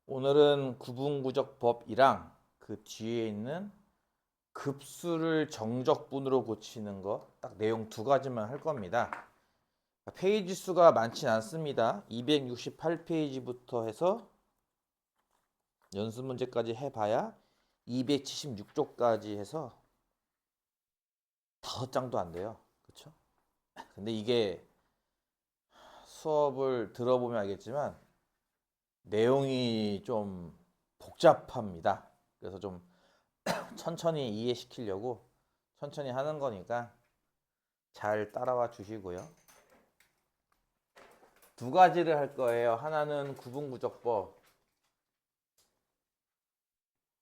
오늘은 구분구적법이랑 그 뒤에 있는 급수를 정적분으로 고치는 거 딱 내용 두 가지만 할 겁니다. 페이지 수가 많진 않습니다. 268페이지부터 해서 연습 문제까지 해봐야 276쪽까지 해서 5장도 안 돼요. 그쵸? 근데 이게 수업을 들어보면 알겠지만 내용이 좀 복잡합니다. 그래서 좀 천천히 이해시키려고 천천히 하는 거니까 잘 따라와 주시고요. 두 가지를 할 거예요. 하나는 구분구적법.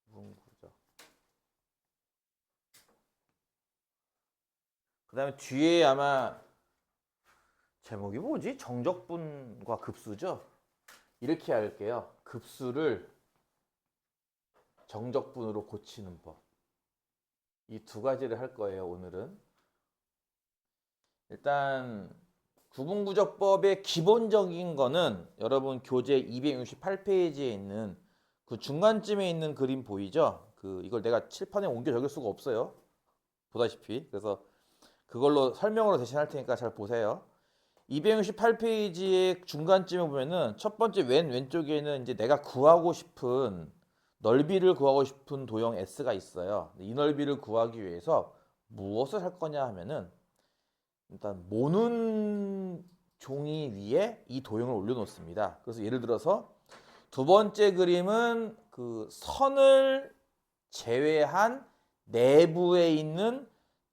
구분구적. 그 다음에 뒤에 아마 제목이 뭐지? 정적분과 급수죠? 이렇게 할게요. 급수를 정적분으로 고치는 법. 이 두 가지를 할 거예요, 오늘은. 일단 구분구적법의 기본적인 거는 여러분 교재 268페이지에 있는 그 중간쯤에 있는 그림 보이죠? 이걸 내가 칠판에 옮겨 적을 수가 없어요. 보다시피. 그래서 그걸로 설명으로 대신 할 테니까 잘 보세요. 268페이지의 중간쯤에 보면은 첫 번째 왼쪽에는 이제 내가 구하고 싶은 넓이를 구하고 싶은 도형 S가 있어요. 이 넓이를 구하기 위해서 무엇을 할 거냐 하면은 일단 모눈 종이 위에 이 도형을 올려놓습니다. 그래서 예를 들어서 두 번째 그림은 그 선을 제외한 내부에 있는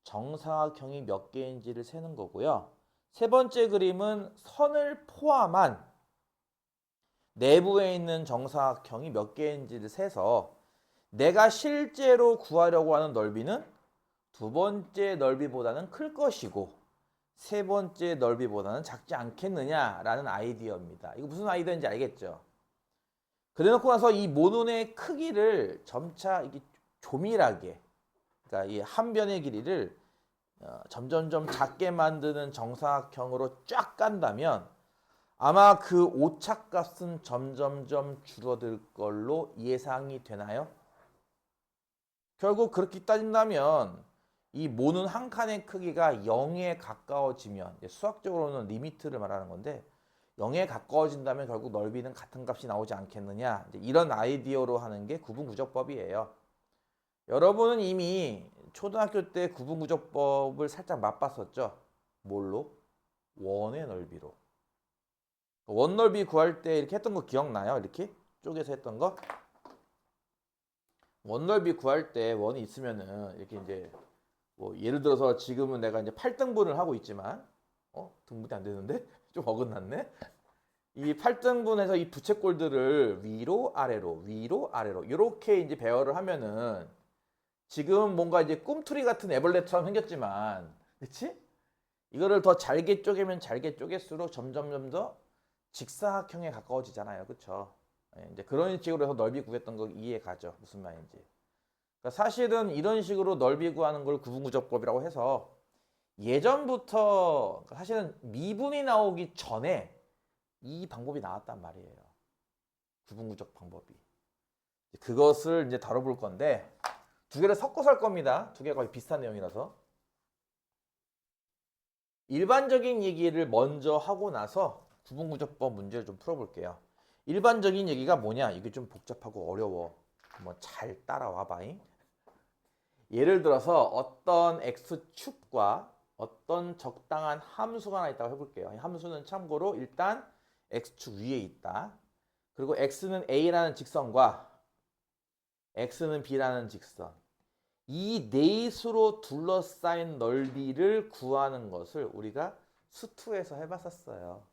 정사각형이 몇 개인지를 세는 거고요. 세 번째 그림은 선을 포함한 내부에 있는 정사각형이 몇 개인지를 세서 내가 실제로 구하려고 하는 넓이는 두 번째 넓이보다는 클 것이고 세 번째 넓이보다는 작지 않겠느냐라는 아이디어입니다. 이거 무슨 아이디어인지 알겠죠? 그래놓고 나서 이 모눈의 크기를 점차 이게 조밀하게, 그러니까 이 한 변의 길이를 점점점 작게 만드는 정사각형으로 쫙 깐다면 아마 그 오차값은 점점점 줄어들 걸로 예상이 되나요? 결국 그렇게 따진다면 이 모눈 한 칸의 크기가 0에 가까워지면 수학적으로는 리미트를 말하는 건데 0에 가까워진다면 결국 넓이는 같은 값이 나오지 않겠느냐, 이런 아이디어로 하는 게 구분구적법이에요. 여러분은 이미 초등학교 때 구분구적법을 살짝 맛봤었죠? 뭘로? 원의 넓이로. 원 넓이 구할 때 이렇게 했던 거 기억나요? 이렇게 쪼개서 했던 거? 원 넓이 구할 때 원이 있으면은 이렇게 이제 뭐 예를 들어서 지금은 내가 이제 8등분을 하고 있지만 등분이 안 되는데? 좀 어긋났네? 이 8등분해서 이 부채꼴들을 위로 아래로 이렇게 이제 배열을 하면은 지금 뭔가 이제 꿈틀이 같은 애벌레처럼 생겼지만, 그치? 이거를 더 잘게 쪼개면 잘게 쪼갤수록 점점 더 직사각형에 가까워지잖아요. 그쵸? 예, 이제 그런 식으로 해서 넓이 구했던 거 이해 가죠? 무슨 말인지. 그러니까 사실은 이런 식으로 넓이 구하는 걸 구분구적법이라고 해서 예전부터 사실은 미분이 나오기 전에 이 방법이 나왔단 말이에요. 구분구적 방법이. 그것을 이제 다뤄볼 건데 두 개를 섞어서 할 겁니다. 두 개가 거의 비슷한 내용이라서. 일반적인 얘기를 먼저 하고 나서 구분구적법 문제를 좀 풀어볼게요. 일반적인 얘기가 뭐냐? 이게 좀 복잡하고 어려워. 한번 잘 따라와 봐잉. 예를 들어서 어떤 x축과 어떤 적당한 함수가 하나 있다고 해볼게요. 이 함수는 참고로 일단 x축 위에 있다. 그리고 x는 a라는 직선과 x는 b라는 직선. 이 넷으로 둘러싸인 넓이를 구하는 것을 우리가 수투에서 해봤었어요.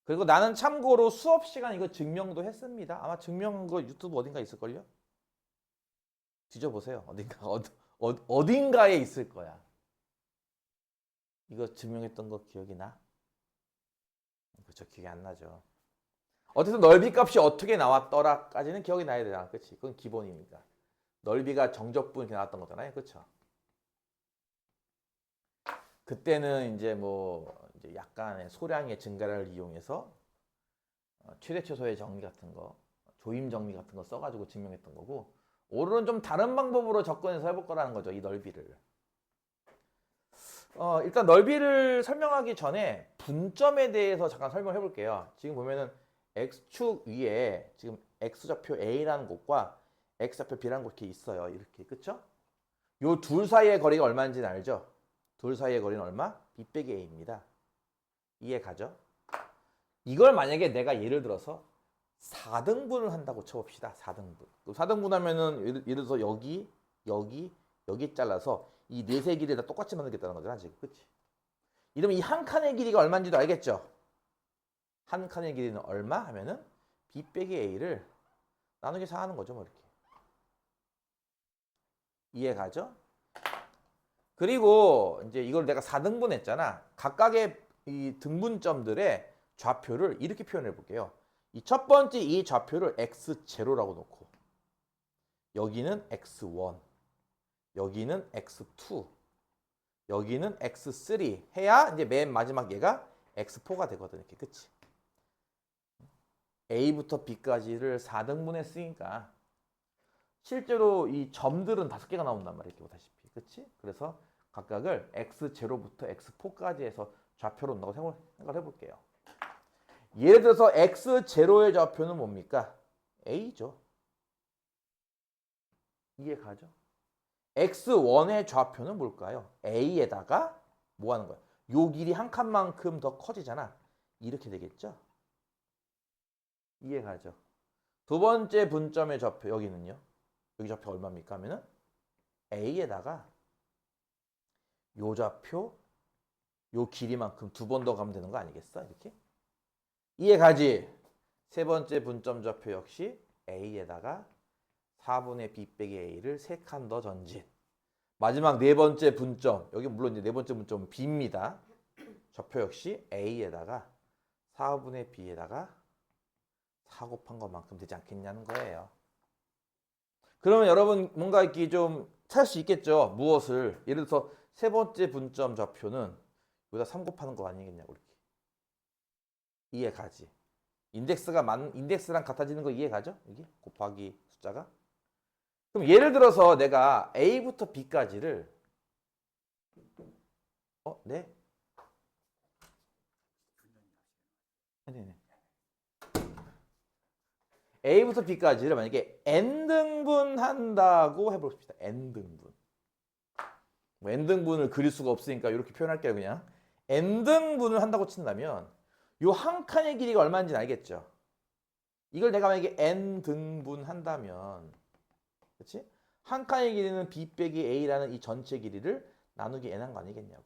그리고 나는 참고로 수업 시간 이거 증명도 했습니다. 아마 증명한 거 유튜브 어딘가 있을걸요? 뒤져보세요. 어딘가에 있을 거야. 이거 증명했던 거 기억이 나? 그쵸, 기억이 안 나죠. 어쨌든 넓이 값이 어떻게 나왔더라까지는 기억이 나야 되잖아. 그치? 그건 기본이니까. 넓이가 정적분 이렇게 나왔던 거잖아요. 그쵸? 그때는 이제 뭐 이제 약간의 소량의 증가를 이용해서 최대 최소의 정리 같은 거 조임 정리 같은 거 써가지고 증명했던 거고, 오늘은 좀 다른 방법으로 접근해서 해볼 거라는 거죠. 이 넓이를. 일단 넓이를 설명하기 전에 분점에 대해서 잠깐 설명해 볼게요. 지금 보면은 x축 위에 지금 x좌표 a라는 곳과 x좌표 b라는 곳이 있어요. 이렇게. 그쵸? 요 둘 사이의 거리가 얼마인지는 알죠? 둘 사이의 거리는 얼마? b 빼기 a입니다. 이해 가죠? 이걸 만약에 내가 예를 들어서 4등분을 한다고 쳐봅시다. 4등분. 4등분 하면은 예를 들어서 여기, 여기, 여기 잘라서 이 넷의 길이를 다 똑같이 만들겠다는 거잖아, 지금. 그치? 이러면 이 한 칸의 길이가 얼마인지도 알겠죠? 한 칸의 길이는 얼마? 하면은 b 빼기 a를 나누기 4 하는 거죠, 뭐 이렇게. 이해 가죠? 그리고 이제 이걸 내가 4등분 했잖아. 각각의 이 등분점들의 좌표를 이렇게 표현해 볼게요. 이 첫 번째 이 좌표를 x0라고 놓고, 여기는 x1, 여기는 x2, 여기는 x3 해야 이제 맨 마지막 얘가 x4가 되거든. 이렇게. 그치? a부터 b까지를 4등분 했으니까 실제로 이 점들은 5개가 나온단 말이야. 이렇게 보다시피. 그치? 그래서 각각을 x0부터 x4까지 해서 좌표로 온다고 생각을 해볼게요. 예를 들어서 x0의 좌표는 뭡니까? a죠. 이해 가죠? x1의 좌표는 뭘까요? a에다가 뭐 하는 거야? 요 길이 한 칸만큼 더 커지잖아. 이렇게 되겠죠? 이해 가죠? 두 번째 분점의 좌표 여기는요. 여기 좌표 얼마입니까? 하면은 a에다가 요 좌표 요 길이만큼 두 번 더 가면 되는 거 아니겠어? 이렇게? 이해 가지? 세 번째 분점 좌표 역시 a에다가 4분의 b 빼기 a를 3칸 더 전진. 마지막 네 번째 분점, 여기 물론 이제 네 번째 분점은 b입니다. 좌표 역시 a에다가 4분의 b에다가 4 곱한 것만큼 되지 않겠냐는 거예요. 그러면 여러분 뭔가 이렇게 좀 찾을 수 있겠죠? 무엇을? 예를 들어서 세 번째 분점 좌표는 여기다 3 곱하는 거 아니겠냐고 이렇게. 이해 가지? 인덱스랑 같아지는 거 이해 가죠? 여기 곱하기 숫자가. 그럼 예를 들어서 내가 a부터 b까지를 네? 네네. a부터 b까지를 만약에 n등분 한다고 해봅시다. n등분. 뭐 n등분을 그릴 수가 없으니까 이렇게 표현할게요. 그냥 n등분을 한다고 친다면 요 한 칸의 길이가 얼마인지 알겠죠? 이걸 내가 만약에 n등분 한다면, 그렇지? 한 칸의 길이는 b 빼기 a라는 이 전체 길이를 나누기 n한 거 아니겠냐고.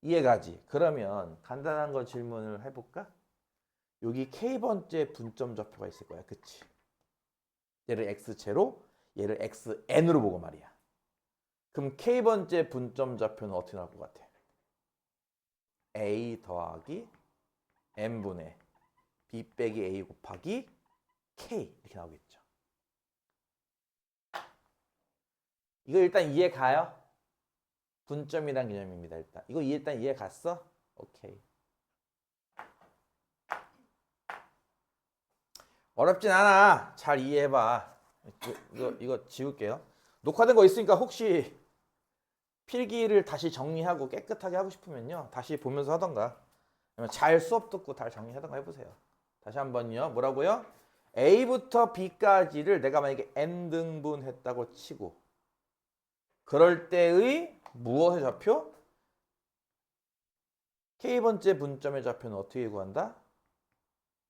이해가지? 그러면 간단한 거 질문을 해볼까? 여기 k번째 분점 좌표가 있을 거야. 그치? 얘를 x0, 얘를 xn으로 보고 말이야. 그럼 k번째 분점 좌표는 어떻게 나올 것 같아? a 더하기 n분의 b 빼기 a 곱하기 k 이렇게 나오겠죠. 이거 일단 이해 가요? 분점이란 개념입니다. 일단 이해 갔어? 오케이. 어렵진 않아. 잘 이해해봐. 이거 지울게요. 녹화된 거 있으니까 혹시 필기를 다시 정리하고 깨끗하게 하고 싶으면요. 다시 보면서 하던가. 잘 수업 듣고 잘 정리하던가 해보세요. 다시 한번요. 뭐라고요? A부터 B까지를 내가 만약에 N등분 했다고 치고, 그럴 때의 무엇의 좌표? K번째 분점의 좌표는 어떻게 구한다?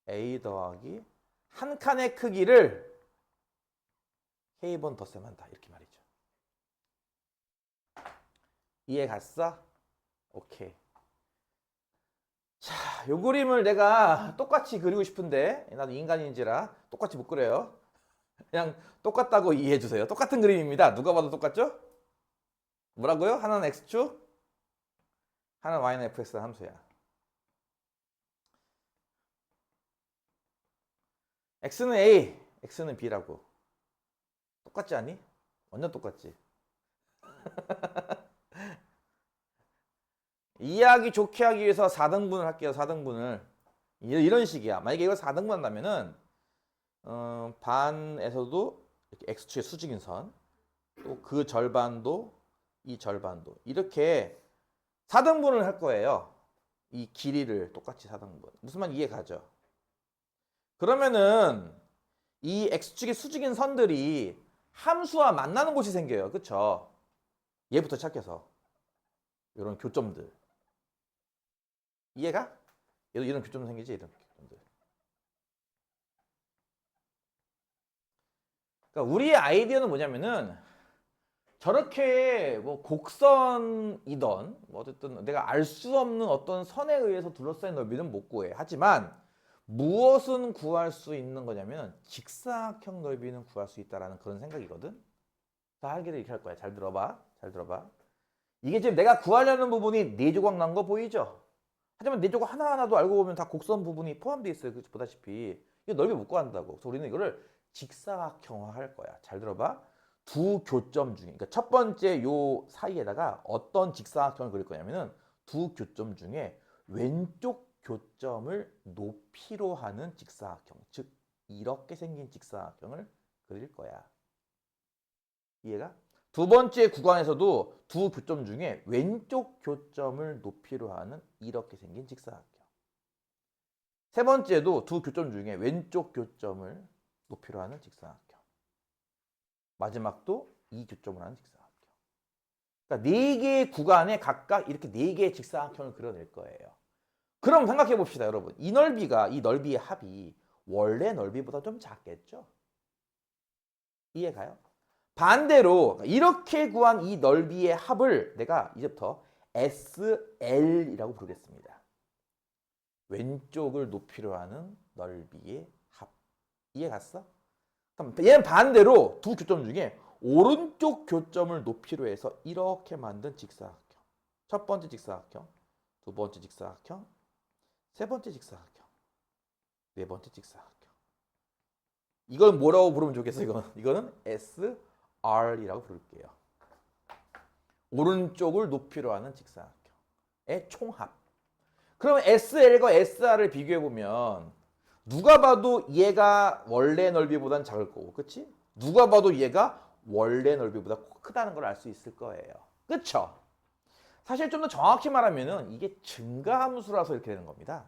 A 더하기 한 칸의 크기를 K번 덧셈한다. 이렇게 말이죠. 이해 갔어? 오케이. 자, 요 그림을 내가 똑같이 그리고 싶은데 나도 인간인지라 똑같이 못 그려요. 그냥 똑같다고 이해해 주세요. 똑같은 그림입니다. 누가 봐도 똑같죠? 뭐라고요? 하나는 x축, 하나는 y는 fx 함수야. x는 a, x는 b라고. 똑같지 않니? 완전 똑같지. 이해하기 좋게 하기 위해서 4등분을 할게요. 4등분을. 이런 식이야. 만약에 이걸 4등분 한다면은 반에서도 이렇게 x축의 수직인 선, 또 그 절반도 이 절반도 이렇게 4등분을 할 거예요. 이 길이를 똑같이 4등분. 무슨 말 이해 가죠? 그러면은 이 x축의 수직인 선들이 함수와 만나는 곳이 생겨요. 그쵸? 얘부터 시작해서 이런 교점들. 이해가? 얘도 이런 교점 생기지? 이런 교점들. 그러니까 우리의 아이디어는 뭐냐면은 저렇게 뭐 곡선이던 뭐 어쨌든 내가 알 수 없는 어떤 선에 의해서 둘러싸인 넓이는 못 구해. 하지만 무엇은 구할 수 있는 거냐면 직사각형 넓이는 구할 수 있다라는 그런 생각이거든. 자, 할기를 이렇게 할 거야. 잘 들어봐. 잘 들어봐. 이게 지금 내가 구하려는 부분이 네 조각 난 거 보이죠? 하지만 네 조각 하나하나도 알고 보면 다 곡선 부분이 포함되어 있어요. 그렇지? 보다시피. 이거 넓이 못 구한다고. 그래서 우리는 이거를 직사각형화 할 거야. 잘 들어봐. 두 교점 중에, 그러니까 첫 번째 요 사이에다가 어떤 직사각형을 그릴 거냐면은 두 교점 중에 왼쪽 교점을 높이로 하는 직사각형. 즉, 이렇게 생긴 직사각형을 그릴 거야. 이해가? 두 번째 구간에서도 두 교점 중에 왼쪽 교점을 높이로 하는 이렇게 생긴 직사각형. 세 번째도 두 교점 중에 왼쪽 교점을 높이로 하는 직사각형. 마지막도 이 교점을 하는 직사각형. 그러니까 네 개의 구간에 각각 이렇게 네 개의 직사각형을 그려낼 거예요. 그럼 생각해 봅시다, 여러분. 이 넓이가 이 넓이의 합이 원래 넓이보다 좀 작겠죠? 이해가요? 반대로 이렇게 구한 이 넓이의 합을 내가 이제부터 SL이라고 부르겠습니다. 왼쪽을 높이로 하는 넓이의 합. 이해 갔어? 그럼 얘는 반대로 두 교점 중에 오른쪽 교점을 높이로 해서 이렇게 만든 직사각형. 첫 번째 직사각형, 두 번째 직사각형, 세 번째 직사각형, 네 번째 직사각형. 이건 뭐라고 부르면 좋겠어? 이거는 SR이라고 부를게요. 오른쪽을 높이로 하는 직사각형의 총합. 그러면 SL과 SR을 비교해 보면 누가 봐도 얘가 원래 넓이보단 작을 거고, 그치? 누가 봐도 얘가 원래 넓이보다 크다는 걸 알 수 있을 거예요. 그쵸? 사실 좀 더 정확히 말하면은 이게 증가함수라서 이렇게 되는 겁니다.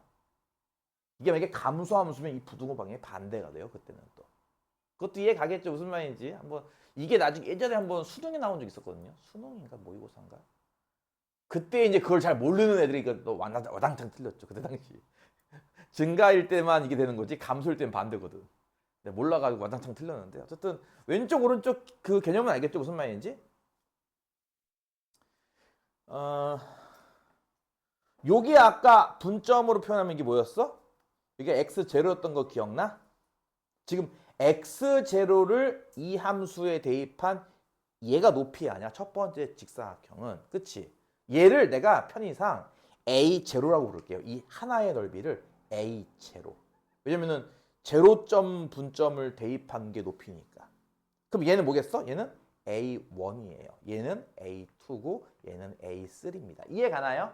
이게 만약에 감소함수면 이 부등호 방향이 반대가 돼요. 그때는 또. 그것도 이해 가겠죠? 무슨 말인지. 한번 이게 나중에 예전에 한번 수능에 나온 적 있었거든요. 수능인가 모의고사인가? 그때 이제 그걸 잘 모르는 애들이 또 와당창 틀렸죠. 그때 당시. 증가일 때만 이게 되는 거지 감소일 때는 반대거든. 몰라가지고 와당창 틀렸는데 어쨌든 왼쪽 오른쪽 그 개념은 알겠죠? 무슨 말인지? 요게 아까 분점으로 표현하면 이게 뭐였어? 이게 x0였던 거 기억나? 지금 x0를 이 함수에 대입한 얘가 높이 아니야. 첫 번째 직사각형은. 그치? 얘를 내가 편의상 a0라고 부를게요. 이 하나의 넓이를 a0. 왜냐면은 제로점 분점을 대입한 게 높이니까. 그럼 얘는 뭐겠어? 얘는 a1이에요. 얘는 a2고 얘는 a3입니다. 이해 가나요?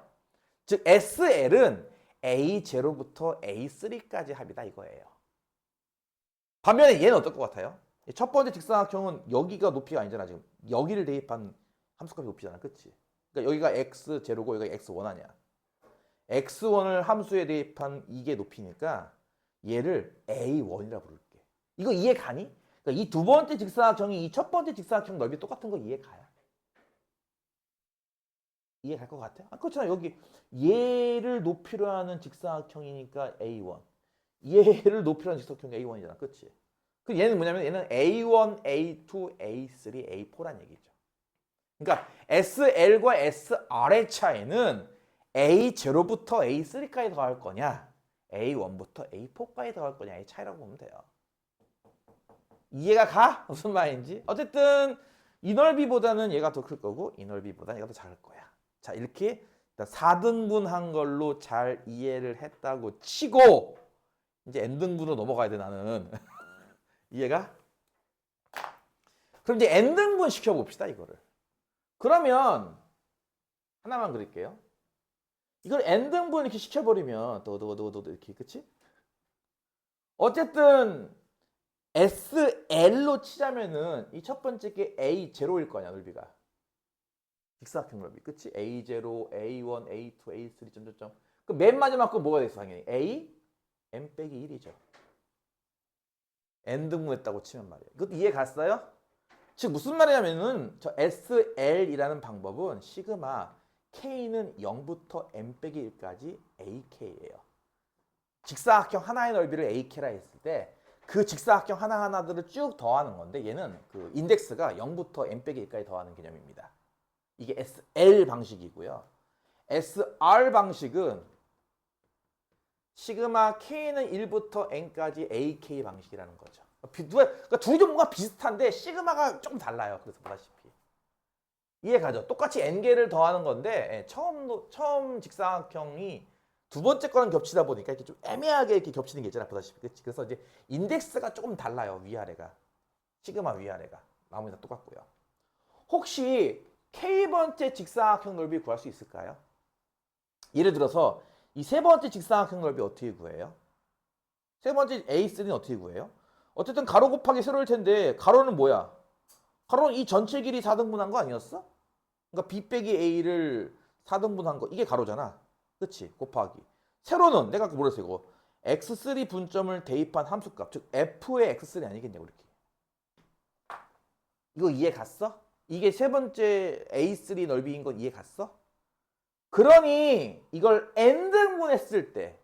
즉 SL은 A0부터 A3까지 합이다 이거예요. 반면에 얘는 어떨 것 같아요? 첫 번째 직사각형은 여기가 높이가 아니잖아. 지금 여기를 대입한 함수값이 높이잖아. 그치? 그러니까 여기가 X0고 여기가 X1 아니야. X1을 함수에 대입한 이게 높이니까 얘를 A1이라 부를게. 이거 이해 가니? 그러니까 이 두 번째 직사각형이 이 첫 번째 직사각형 넓이 똑같은 거 이해 가요? 이해 갈 것 같아요? 아, 그렇잖아. 여기 얘를 높이로 하는 직사각형이니까 A1. 얘를 높이로 하는 직사각형이 A1이잖아. 그렇지? 그 얘는 뭐냐면 얘는 A1, A2, A3, A4란 얘기죠. 그러니까 SL과 SR의 차이는 A0부터 A3까지 더할 거냐, A1부터 A4까지 더할 거냐의 차이라고 보면 돼요. 이해가 가? 무슨 말인지? 어쨌든 이 넓이보다는 얘가 더 클 거고 이 넓이보다는 얘가 더 작을 거야. 자, 이렇게 4등분한 걸로 잘 이해를 했다고 치고 이제 n등분으로 넘어가야 돼 나는. 이해가? 그럼 이제 n등분 시켜봅시다 이거를. 그러면 하나만 그릴게요. 이걸 n등분 이렇게 시켜버리면 또 이렇게, 그치? 어쨌든 SL로 치자면은 이 첫 번째 게 A0일 거 아니야, 넓이가. 직사각형 넓이. 그치? A0, A1, A2, A3 점점점. 그 맨 마지막 거 뭐가 됐어, 당연히? A n 빼기 1이죠. n 등분했다고 치면 말이에요. 이것도 이해 갔어요? 즉 무슨 말이냐면은 저 SL이라는 방법은 시그마 K는 0부터 n 빼기 1까지 AK예요. 직사각형 하나의 넓이를 AK라 했을 때 그 직사각형 하나하나들을 쭉 더하는 건데 얘는 그 인덱스가 0부터 n 빼기 1까지 더하는 개념입니다. 이게 SL 방식이고요. SR 방식은 시그마 K는 1부터 N까지 AK 방식이라는 거죠. 그러니까 둘이 좀 뭔가 비슷한데 시그마가 조금 달라요. 그래서 보다시피. 이해 가죠? 똑같이 N개를 더하는 건데 처음 직사각형이 두 번째 거랑 겹치다 보니까 이렇게 좀 애매하게 이렇게 겹치는 게 있잖아. 보다시피. 그치? 그래서 이제 인덱스가 조금 달라요. 위아래가. 시그마 위아래가. 나머지 다 똑같고요. 혹시 K번째 직사각형 넓이 구할 수 있을까요? 예를 들어서 이 세 번째 직사각형 넓이 어떻게 구해요? 세 번째 A3는 어떻게 구해요? 어쨌든 가로 곱하기 세로일 텐데 가로는 뭐야? 가로는 이 전체 길이 4등분한 거 아니었어? 그러니까 B 빼기 A를 4등분한 거 이게 가로잖아. 그치? 곱하기. 세로는 내가 아까 뭐랬어 이거. X3 분점을 대입한 함수값. 즉 F의 X3 아니겠냐고 이렇게. 이거 이해 갔어? 이게 세 번째 A3 넓이인 건 이해 갔어? 그러니 이걸 n등분했을 때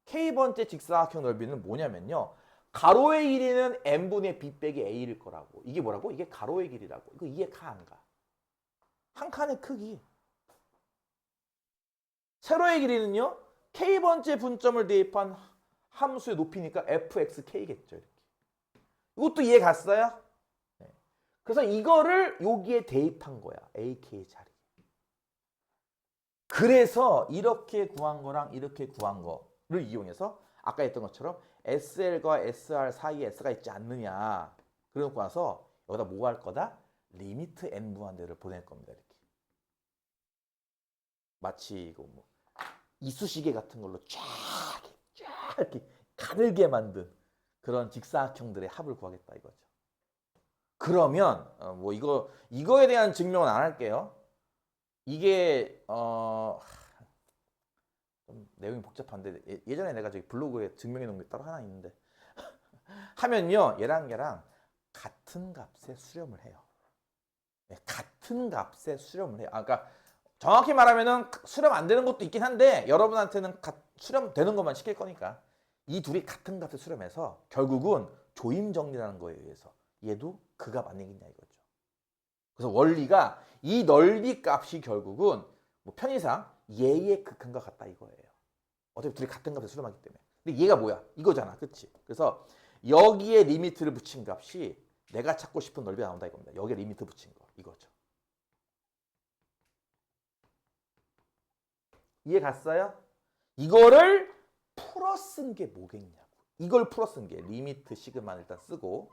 k번째 직사각형 넓이는 뭐냐면요. 가로의 길이는 n분의 b 빼기 a일 거라고. 이게 뭐라고? 이게 가로의 길이라고. 이거 이해 가 안 가? 한 칸의 크기. 세로의 길이는요. k번째 분점을 대입한 함수의 높이니까 fxk겠죠. 이렇게. 이것도 이해 갔어요? 네. 그래서 이거를 여기에 대입한 거야. ak 자리. 그래서 이렇게 구한 거랑 이렇게 구한 거를 이용해서 아까 했던 것처럼 SL과 SR 사이에 S가 있지 않느냐. 그래놓고 나서 여기다 뭐 할 거다? 리미트 n 무한대를 보낼 겁니다. 이렇게. 마치 이거 뭐 이쑤시개 같은 걸로 쫙 이렇게 가늘게 만든 그런 직사각형들의 합을 구하겠다 이거죠. 그러면 뭐 이거에 대한 증명은 안 할게요. 이게 좀 내용이 복잡한데 예전에 내가 저기 블로그에 증명해 놓은 게 따로 하나 있는데 하면요 얘랑 같은 값에 수렴을 해요. 네, 같은 값에 수렴을 해요. 그러니까 정확히 말하면은 수렴 안 되는 것도 있긴 한데 여러분한테는 수렴 되는 것만 시킬 거니까 이 둘이 같은 값에 수렴해서 결국은 조임 정리라는 거에 의해서 얘도 그 값 아니겠냐 이거죠. 그래서 원리가 이 넓이 값이 결국은 뭐 편의상 얘의 극한과 같다 이거예요. 어차피 둘이 같은 값에 수렴하기 때문에. 근데 얘가 뭐야? 이거잖아. 그치? 그래서 여기에 리미트를 붙인 값이 내가 찾고 싶은 넓이가 나온다 이겁니다. 여기에 리미트 붙인 거. 이거죠. 이해 갔어요? 이거를 풀어 쓴 게 뭐겠냐고. 이걸 풀어 쓴 게 리미트 시그마를 일단 쓰고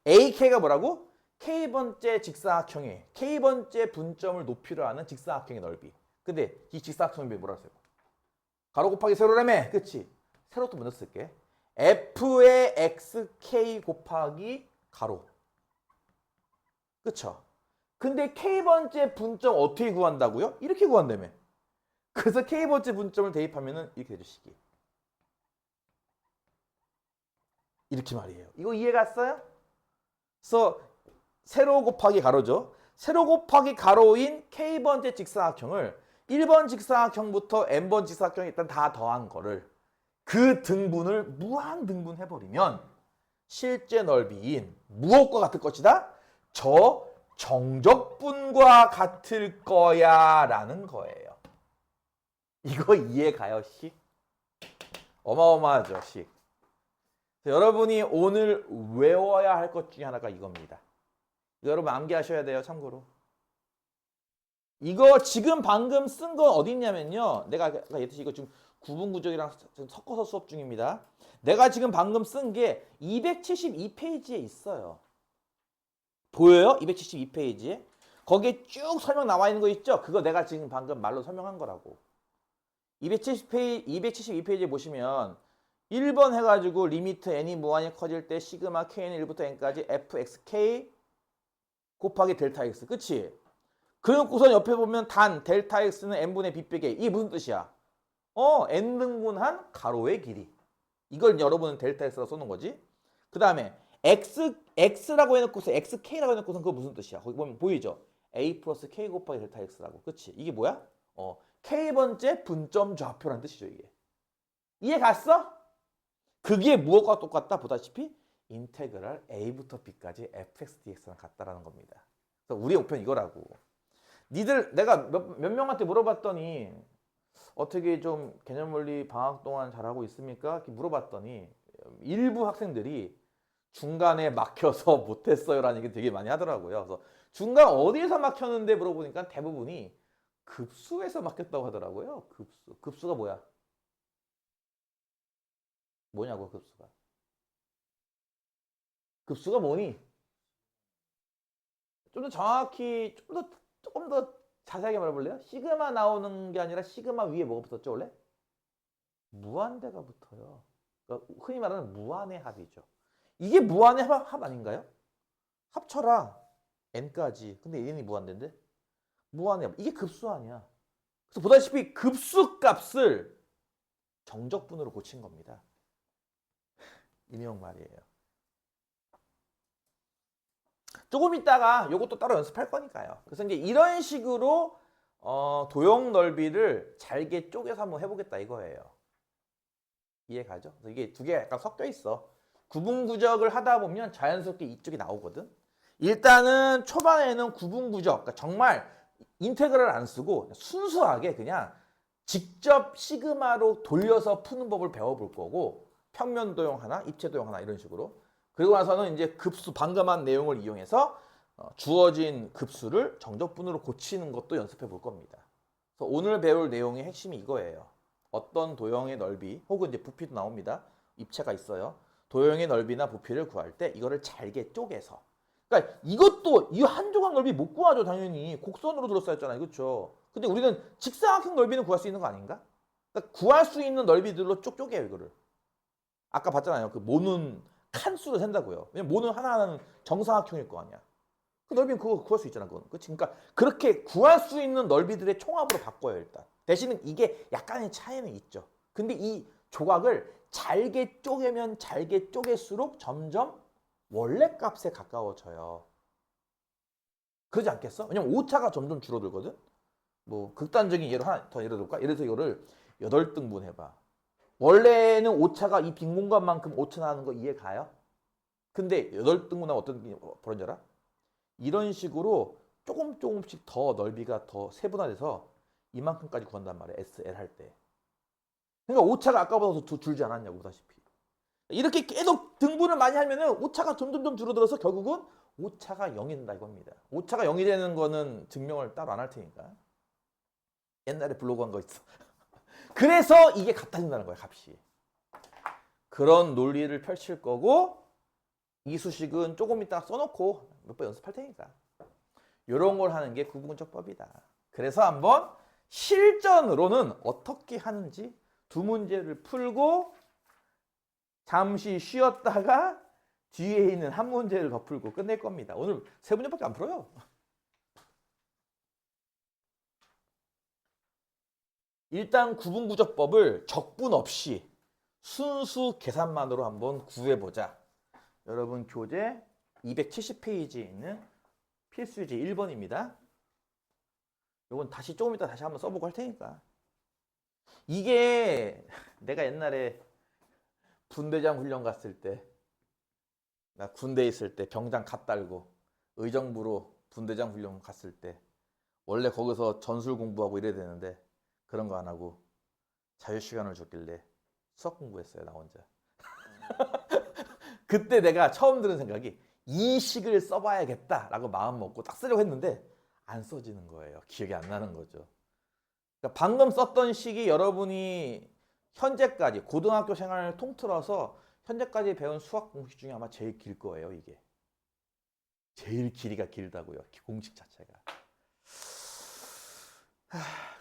AK가 뭐라고? K번째 직사각형의 K번째 분점을 높이로 하는 직사각형의 넓이. 근데 이 직사각형 넓이 뭐라고 써요? 가로 곱하기 세로라며. 그치? 세로도 먼저 쓸게. F의 XK 곱하기 가로. 그쵸? 근데 K번째 분점 어떻게 구한다고요? 이렇게 구한다며. 그래서 K번째 분점을 대입하면은 이렇게 되죠, 식이. 이렇게 말이에요. 이거 이해 갔어요? 그래서 세로 곱하기 가로죠. 세로 곱하기 가로인 K번째 직사각형을 1번 직사각형부터 N번 직사각형에 일단 다 더한 거를 그 등분을 무한 등분해버리면 실제 넓이인 무엇과 같을 것이다? 저 정적분과 같을 거야 라는 거예요. 이거 이해 가요, 식? 어마어마하죠, 식. 여러분이 오늘 외워야 할 것 중에 하나가 이겁니다. 여러분 암기하셔야 돼요, 참고로. 이거 지금 방금 쓴 거 어디 있냐면요. 내가 얘기했듯이 이거 지금 구분구조이랑 섞어서 수업 중입니다. 내가 지금 방금 쓴 게 272페이지에 있어요. 보여요? 272페이지에. 거기에 쭉 설명 나와 있는 거 있죠? 그거 내가 지금 방금 말로 설명한 거라고. 272페이지에 보시면 1번 해가지고 리미트 n이 무한히 커질 때 시그마 k는 1부터 n까지 fxk 곱하기 델타 x. 그치? 그래놓고선 옆에 보면 단 델타 x는 n분의 b 빼기 a. 이게 무슨 뜻이야? n등분한 가로의 길이. 이걸 여러분은 델타 x라고 써놓은 거지. 그 다음에 x라고 해놓고서 xk라고 해놓고선 그거 무슨 뜻이야? 거기 보면 보이죠? a 플러스 k 곱하기 델타 x라고. 그치? 이게 뭐야? k번째 분점 좌표라는 뜻이죠, 이게. 이해 갔어? 그게 무엇과 똑같다? 보다시피 인테그랄 a부터 b까지 fx dx랑 같다라는 겁니다. 그래서 우리의 목표는 이거라고. 니들 내가 몇 명한테 물어봤더니 어떻게 좀 개념원리 방학 동안 잘하고 있습니까? 이렇게 물어봤더니 일부 학생들이 중간에 막혀서 못했어요라는 얘기 되게 많이 하더라고요. 그래서 중간 어디에서 막혔는데 물어보니까 대부분이 급수에서 막혔다고 하더라고요. 급수가 뭐야? 뭐냐고 급수가. 급수가 뭐니? 좀 더 정확히 조금 더 자세하게 말해볼래요? 시그마 나오는 게 아니라 시그마 위에 뭐가 붙었죠 원래? 무한대가 붙어요. 그러니까 흔히 말하는 무한의 합이죠. 이게 무한의 합 아닌가요? 합쳐라 n까지. 근데 n이 무한대인데? 무한의 합. 이게 급수 아니야. 그래서 보다시피 급수 값을 정적분으로 고친 겁니다. 이 내용 말이에요. 조금 있다가 이것도 따로 연습할 거니까요. 그래서 이제 이런 식으로 도형 넓이를 잘게 쪼개서 한번 해보겠다 이거예요. 이해 가죠? 그래서 이게 두 개가 약간 섞여 있어. 구분구적을 하다 보면 자연스럽게 이쪽이 나오거든. 일단은 초반에는 구분구적, 그러니까 정말 인테그랄 안 쓰고 순수하게 그냥 직접 시그마로 돌려서 푸는 법을 배워볼 거고, 평면 도형 하나, 입체 도형 하나 이런 식으로. 그리고 나서는 이제 급수 방금 한 내용을 이용해서 주어진 급수를 정적분으로 고치는 것도 연습해 볼 겁니다. 그래서 오늘 배울 내용의 핵심이 이거예요. 어떤 도형의 넓이 혹은 이제 부피도 나옵니다. 입체가 있어요. 도형의 넓이나 부피를 구할 때 이거를 잘게 쪼개서. 그러니까 이것도 이 한 조각 넓이 못 구하죠 당연히. 곡선으로 들었어야 했잖아요. 그렇죠? 근데 우리는 직사각형 넓이는 구할 수 있는 거 아닌가? 그러니까 구할 수 있는 넓이들로 쭉 쪼개요 이거를. 아까 봤잖아요. 그 모는 칸수로 센다고요. 왜냐면 모는 하나하나는 정사각형일 거 아니야. 그 넓이는 그거 구할 수 있잖아. 그건. 그치? 그러니까 그렇게 구할 수 있는 넓이들의 총합으로 바꿔요 일단. 대신에 이게 약간의 차이는 있죠. 근데 이 조각을 잘게 쪼개면 잘게 쪼갤수록 점점 원래 값에 가까워져요. 그러지 않겠어? 왜냐면 오차가 점점 줄어들거든. 뭐 극단적인 예로 하나 더 예를 들까? 예를 들어서 이거를 8등분 해봐. 원래는 오차가 이 빈 공간만큼 오차 나는 거 이해 가요? 근데 8등분하면 어떤 게 벌어진 줄 알아? 이런 식으로 조금씩 더 넓이가 더 세분화돼서 이만큼까지 구한단 말이야. SL 할 때. 그러니까 오차가 아까보다 더 줄지 않았냐고 보다시피. 이렇게 계속 등분을 많이 하면은 오차가 점점 줄어들어서 결국은 오차가 0이 된다 이겁니다. 오차가 0이 되는 거는 증명을 따로 안 할 테니까. 옛날에 블로그 한 거 있어. 그래서 이게 같아진다는 거야, 값이. 그런 논리를 펼칠 거고, 이 수식은 조금 이따 써놓고 몇 번 연습할 테니까. 이런 걸 하는 게 구분구적법이다. 그래서 한번 실전으로는 어떻게 하는지 두 문제를 풀고 잠시 쉬었다가 뒤에 있는 한 문제를 더 풀고 끝낼 겁니다. 오늘 세 문제밖에 안 풀어요. 일단 구분구적법을 적분 없이 순수 계산만으로 한번 구해보자. 여러분 교재 270페이지에 있는 필수유제 1번입니다. 이건 다시 조금 이따 다시 한번 써보고 할 테니까. 이게 내가 옛날에 분대장 훈련 갔을 때, 나 군대에 있을 때 병장 갓 달고 의정부로 분대장 훈련 갔을 때 원래 거기서 전술 공부하고 이래야 되는데 그런 거 안 하고 자유시간을 줬길래 수학 공부했어요 나 혼자. 그때 내가 처음 들은 생각이 이 식을 써봐야겠다라고 마음 먹고 딱 쓰려고 했는데 안 써지는 거예요. 기억이 안 나는 거죠. 그러니까 방금 썼던 식이 여러분이 현재까지 고등학교 생활을 통틀어서 현재까지 배운 수학 공식 중에 아마 제일 길 거예요. 이게 제일 길이가 길다고요. 공식 자체가.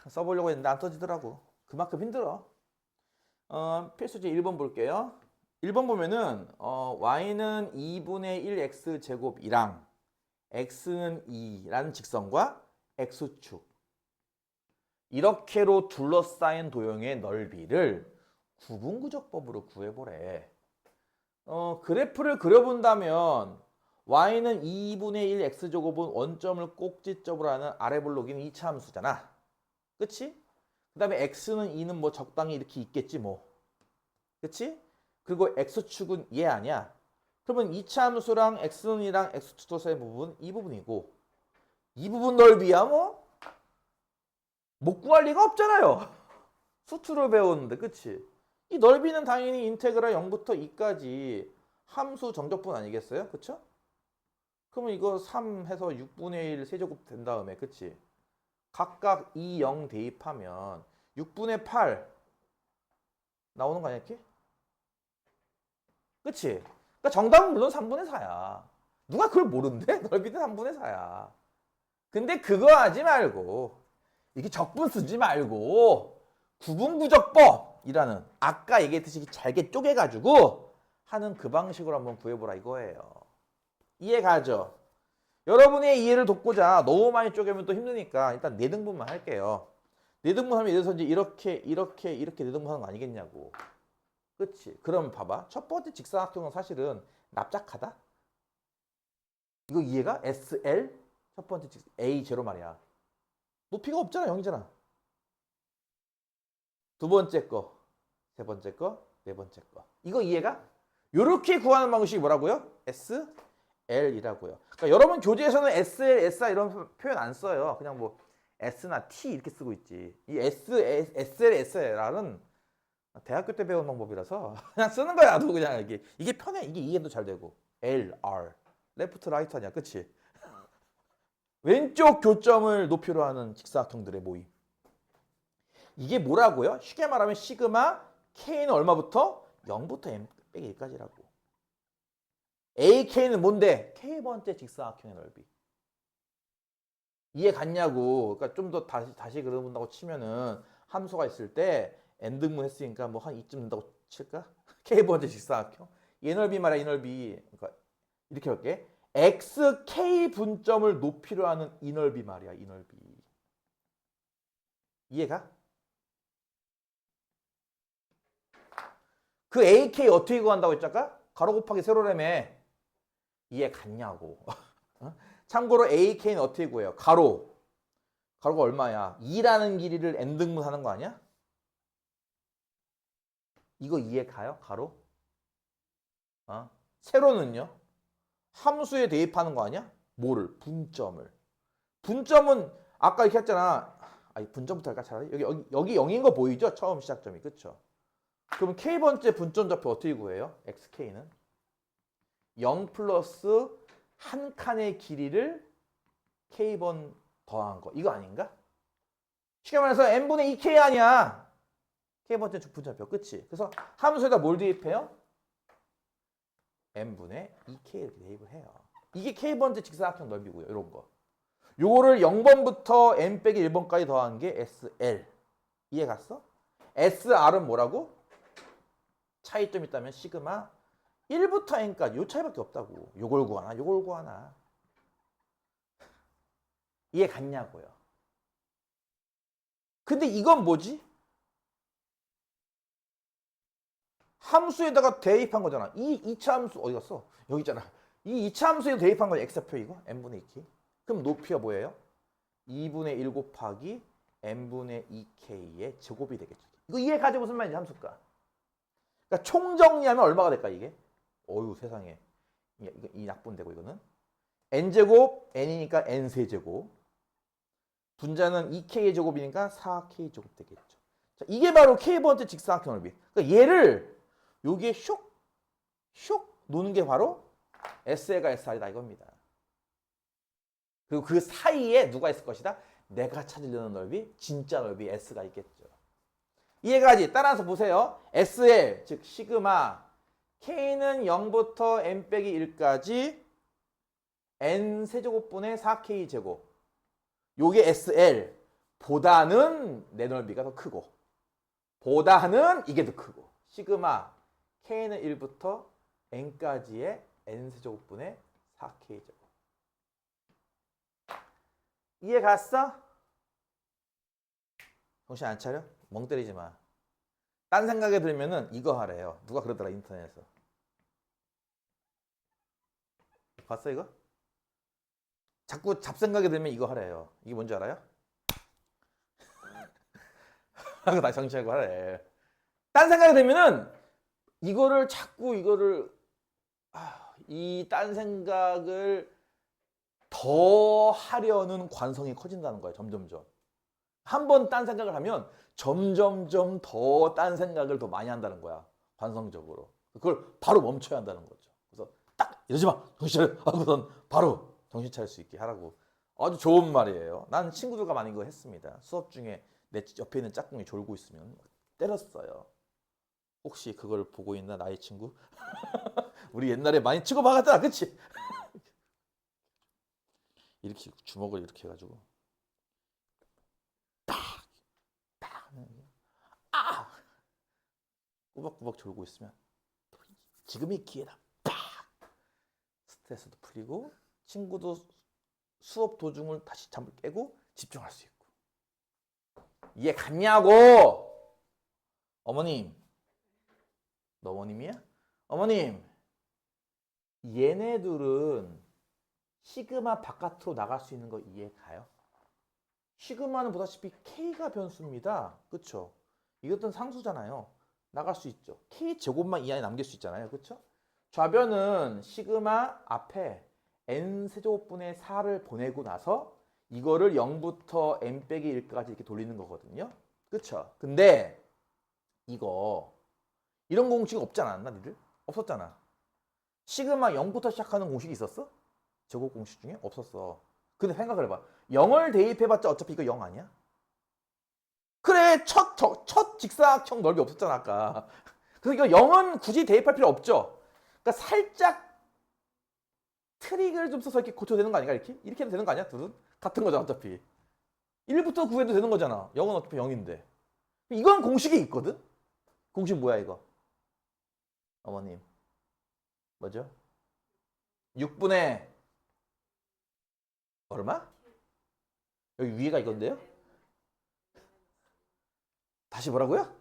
써보려고 했는데 안 써지더라고. 그만큼 힘들어. 필수제 1번 볼게요. 1번 보면은 y는 2분의 1x 제곱이랑 x는 2라는 직선과 x축 이렇게로 둘러싸인 도형의 넓이를 구분구조법으로 구해보래. 그래프를 그려본다면 y는 2분의 1 x제곱은 원점을 꼭지점으로 하는 아래 블록인 2차 함수잖아. 그치? 그 다음에 x는 2는 뭐 적당히 이렇게 있겠지 뭐. 그치? 그리고 x축은 얘 아니야. 그러면 2차 함수랑 x는 2랑 x축 사이 부분 이 부분이고 이 부분 넓이야 뭐 못 구할 리가 없잖아요. 수투를 배웠는데 그치? 이 넓이는 당연히 인테그랄 0부터 2까지 함수 정적분 아니겠어요? 그쵸? 그러면 이거 3 해서 6분의 1 세제곱 된 다음에 그치? 각각 2, 0 대입하면 6분의 8 나오는 거 아니야 이렇게? 그치? 그러니까 정답은 물론 3분의 4야. 누가 그걸 모른대? 넓이는 3분의 4야. 근데 그거 하지 말고 이렇게 적분 쓰지 말고 구분구적법이라는 아까 얘기했듯이 잘게 쪼개가지고 하는 그 방식으로 한번 구해보라 이거예요. 이해가죠? 여러분의 이해를 돕고자 너무 많이 쪼개면 또 힘드니까 일단 4등분만 할게요. 4등분하면 예를 들어서 이제 이렇게 4등분하는 거 아니겠냐고. 그치? 그럼 봐봐. 첫 번째 직사각형은 사실은 납작하다? 이거 이해가? SL? 첫 번째 A0 말이야. 높이가 없잖아. 0이잖아. 두 번째 거, 세 번째 거, 네 번째 거. 이거 이해가? 요렇게 구하는 방식이 뭐라고요? SL이라고요. 그러니까 여러분 교재에서는 SL, SR 이런 표현 안 써요. 그냥 뭐 S나 T 이렇게 쓰고 있지. 이 SL, SR은 대학교 때 배운 방법이라서 그냥 쓰는 거야. 나도 그냥 이게 편해. 이게 이해도 잘 되고. L, R. 레프트, 라이트 아니야. 그치? 왼쪽 교점을 높이로 하는 직사각형들의 모임. 이게 뭐라고요? 쉽게 말하면 시그마 K는 얼마부터? 0부터 M 빼기 1까지라고. AK는 뭔데? K번째 직사각형의 넓이. 이해 갔냐고. 그러니까 좀 더 다시 그려본다고 치면은 함수가 있을 때 N등분 했으니까 뭐 한 2쯤 된다고 칠까? K번째 직사각형. 이 넓이 말이야, 이 넓이. 그러니까 이렇게 할게. XK 분점을 높이로 하는 이 넓이 말이야, 이 넓이. 이해가? 그 AK 어떻게 구한다고 했잖아? 가로 곱하기 세로라며. 이해 갔냐고. 참고로 AK는 어떻게 구해요? 가로가 얼마야? 2라는 길이를 n등분하는 거 아니야? 이거 이해 가요? 가로? 세로는요? 함수에 대입하는 거 아니야? 뭐를? 분점을. 분점은 아까 이렇게 했잖아. 아니 분점부터 할까 차라리? 여기 0인 거 보이죠? 처음 시작점이. 그쵸? 그럼 K번째 분점 좌표 어떻게 구해요? XK는? 0 플러스 한 칸의 길이를 K번 더한 거. 이거 아닌가? 쉽게 말해서 N분의 2K 아니야. K번째 분점표. 그치? 그래서 함수에다 뭘 대입해요? N분의 2K 이렇게 대입을 해요. 이게 K번째 직사각형 넓이고요. 이런 거. 요거를 0번부터 N 빼기 1번까지 더한 게 SL. 이해 갔어? SR은 뭐라고? 차이점 있다면 시그마 1부터 n까지 요 차이밖에 없다고. 요걸 구하나. 이해 갔냐고요. 근데 이건 뭐지? 함수에다가 대입한 거잖아. 이 2차 함수 어디 갔어? 여기 있잖아. 이 2차 함수에 대입한 거야. x표 이거. n분의 2k. 그럼 높이가 뭐예요? 2분의 1 곱하기 n분의 2k의 제곱이 되겠죠. 이거 이해 가지 무슨 말인지 함수가. 그러니까 총정리하면 얼마가 될까 이게? 어휴 세상에. 이 약분되고 이거는. n제곱, n이니까 n세제곱. 분자는 2k의 제곱이니까 4k 제곱 되겠죠. 자, 이게 바로 k번째 직사각형 넓이. 그러니까 얘를 여기에 쇽 노는 게 바로 SL과 SR이다 이겁니다. 그리고 그 사이에 누가 있을 것이다? 내가 찾으려는 넓이, 진짜 넓이 S가 있겠죠. 이해가지? 따라서 보세요. SL, 즉 시그마 K는 0부터 N 빼기 1까지 N 세제곱분의 4K 제곱. 요게 SL 보다는 내 넓이가 더 크고 보다는 이게 더 크고 시그마 k는 1부터 n까지의 n세제곱분의 4k제곱. 이해 갔어? 정신 안 차려? 멍 때리지 마. 딴 생각에 들면은 이거 하래요. 누가 그러더라 인터넷에서. 봤어 이거? 자꾸 잡생각이 들면 이거 하래요. 이게 뭔지 알아요? 하고 나 정치하고 하래. 딴 생각이 들면은 이거를 자꾸 이거를 이 딴 생각을 더 하려는 관성이 커진다는 거예요. 점점점. 한 번 딴 생각을 하면 점점점 더 딴 생각을 더 많이 한다는 거야. 관성적으로. 그걸 바로 멈춰야 한다는 거죠. 그래서 딱 이러지 마. 정신 차려. 하고선 바로 정신 차릴 수 있게 하라고. 아주 좋은 말이에요. 난 친구들과 많이 이거 했습니다. 수업 중에 내 옆에 있는 짝꿍이 졸고 있으면 때렸어요. 혹시 그걸 보고 있나 나의 친구? 우리 옛날에 많이 치고 박았잖아. 그치? 이렇게 주먹을 이렇게 해가지고 아! 꾸벅꾸벅 졸고 있으면 지금이 기회다. 팍! 스트레스도 풀리고 친구도 수업 도중을 다시 잠을 깨고 집중할 수 있고. 이해 갔냐고! 어머님. 너 어머님이야? 어머님. 얘네들은 시그마 바깥으로 나갈 수 있는 거 이해 가요? 시그마는 보다시피 K가 변수입니다. 그쵸? 이것도 상수잖아요. 나갈 수 있죠. K 제곱만 이 안에 남길 수 있잖아요. 그쵸? 좌변은 시그마 앞에 n 세제곱분의 4를 보내고 나서 이거를 0부터 n 빼기 1까지 이렇게 돌리는 거거든요. 그쵸? 근데 이거 이런 공식 없지 않았나 니들? 없었잖아. 시그마 0부터 시작하는 공식이 있었어? 제곱 공식 중에? 없었어. 근데 생각을 해봐. 0을 대입해봤자 어차피 이거 0 아니야? 그래, 첫 직사각형 넓이 없었잖아, 아까. 그래서 이거 0은 굳이 대입할 필요 없죠? 그러니까 살짝 트릭을 좀 써서 이렇게 고쳐도 되는 거 아닌가, 이렇게? 이렇게 해도 되는 거 아니야, 둘은? 같은 거잖아, 어차피. 1부터 9해도 되는 거잖아. 0은 어차피 0인데. 이건 공식이 있거든? 공식 뭐야, 이거? 어머님. 뭐죠? 6분의 얼마? 여기 위에가 이건데요? 다시 뭐라고요?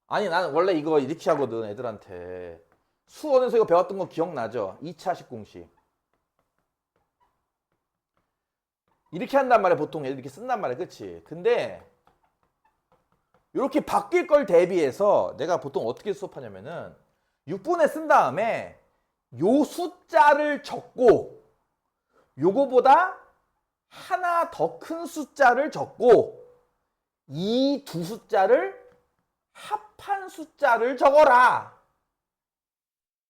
아니 나는 원래 이거 이렇게 하거든 애들한테. 수원에서 이거 배웠던 거 기억나죠? 2차식 공식. 이렇게 한단 말이야. 보통 애들 이렇게 쓴단 말이야. 그치? 근데 이렇게 바뀔 걸 대비해서 내가 보통 어떻게 수업하냐면은 6분에 쓴 다음에 요 숫자를 적고 요거보다 하나 더 큰 숫자를 적고 이 두 숫자를 합한 숫자를 적어라